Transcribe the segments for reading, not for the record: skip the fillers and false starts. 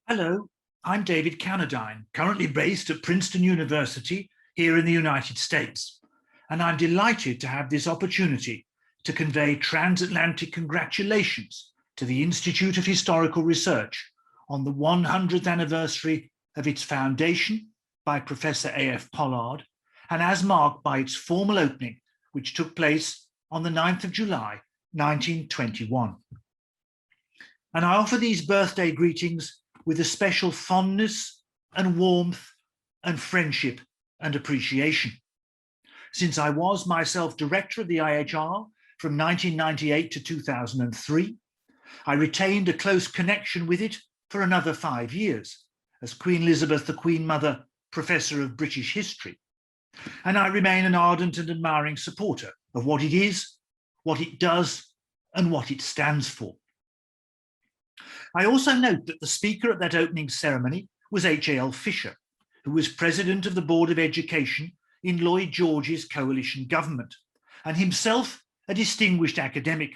Hello, I'm David Cannadine, currently based at Princeton University here in the United States, and I'm delighted to have this opportunity to convey transatlantic congratulations to the Institute of Historical Research on the 100th anniversary of its foundation by Professor A.F. Pollard, and as marked by its formal opening, which took place on the 9th of July, 1921. And I offer these birthday greetings with a special fondness and warmth and friendship and appreciation. Since I was myself director of the IHR from 1998 to 2003, I retained a close connection with it for another 5 years as Queen Elizabeth, the Queen Mother, Professor of British History. And I remain an ardent and admiring supporter of what it is, what it does, and what it stands for. I also note that the speaker at that opening ceremony was H.A.L. Fisher, who was president of the Board of Education in Lloyd George's coalition government, and himself a distinguished academic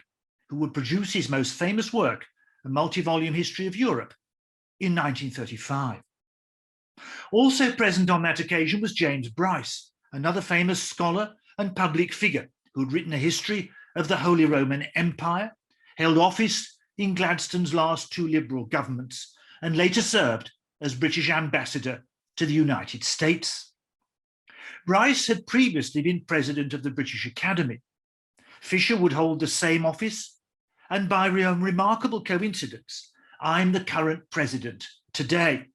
who would produce his most famous work, A Multi-Volume History of Europe, in 1935. Also present on that occasion was James Bryce, another famous scholar and public figure who had written a history of the Holy Roman Empire, held office in Gladstone's last two Liberal governments, and later served as British ambassador to the United States. Bryce had previously been president of the British Academy. Fisher would hold the same office, and by a remarkable coincidence, I'm the current president today,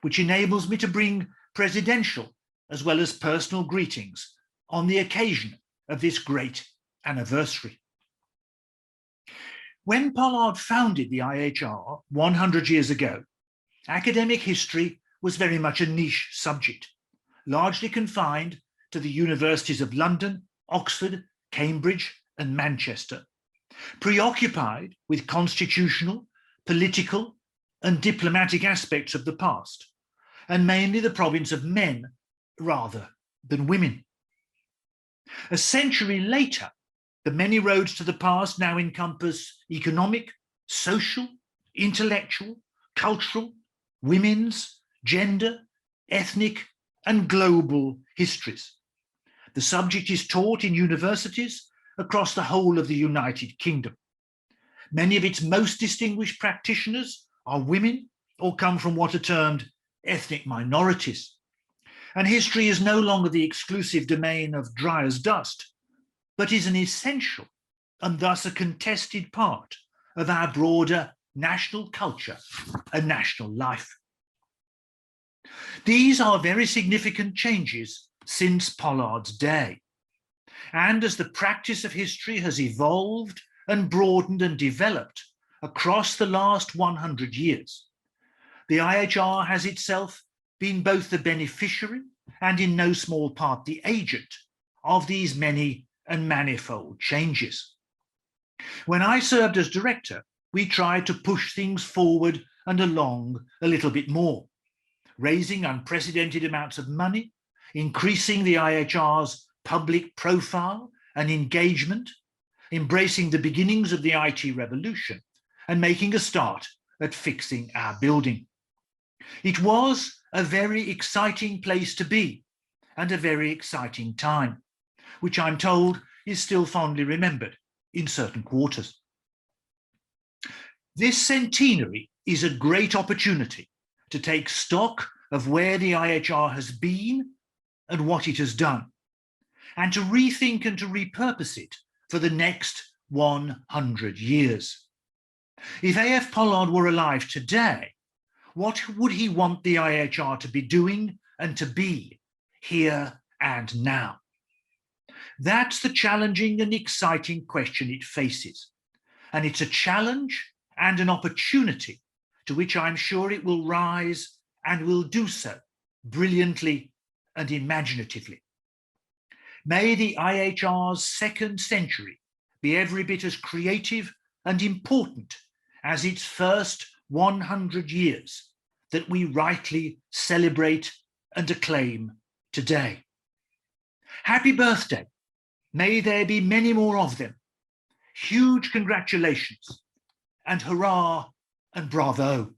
which enables me to bring presidential as well as personal greetings on the occasion of this great anniversary. When Pollard founded the IHR 100 years ago, academic history was very much a niche subject, largely confined to the universities of London, Oxford, Cambridge, and Manchester, preoccupied with constitutional, political, and diplomatic aspects of the past, and mainly the province of men rather than women. A century later, the many roads to the past now encompass economic, social, intellectual, cultural, women's, gender, ethnic, and global histories. The subject is taught in universities across the whole of the United Kingdom. Many of its most distinguished practitioners are women or come from what are termed ethnic minorities. And history is no longer the exclusive domain of dry as dust, but is an essential and thus a contested part of our broader national culture and national life. These are very significant changes since Pollard's day. And as the practice of history has evolved and broadened and developed across the last 100 years, the IHR has itself been both the beneficiary and in no small part the agent of these many and manifold changes. When I served as director, we tried to push things forward and along a little bit more, raising unprecedented amounts of money, increasing the IHR's public profile and engagement, embracing the beginnings of the IT revolution, and making a start at fixing our building. It was a very exciting place to be and a very exciting time, which I'm told is still fondly remembered in certain quarters. This centenary is a great opportunity to take stock of where the IHR has been and what it has done, and to rethink and to repurpose it for the next 100 years. If A.F. Pollard were alive today, what would he want the IHR to be doing and to be here and now? That's the challenging and exciting question it faces. And it's a challenge and an opportunity to which I'm sure it will rise and will do so brilliantly and imaginatively. May the IHR's second century be every bit as creative and important as its first 100 years that we rightly celebrate and acclaim today. Happy birthday. May there be many more of them. Huge congratulations and hurrah and bravo.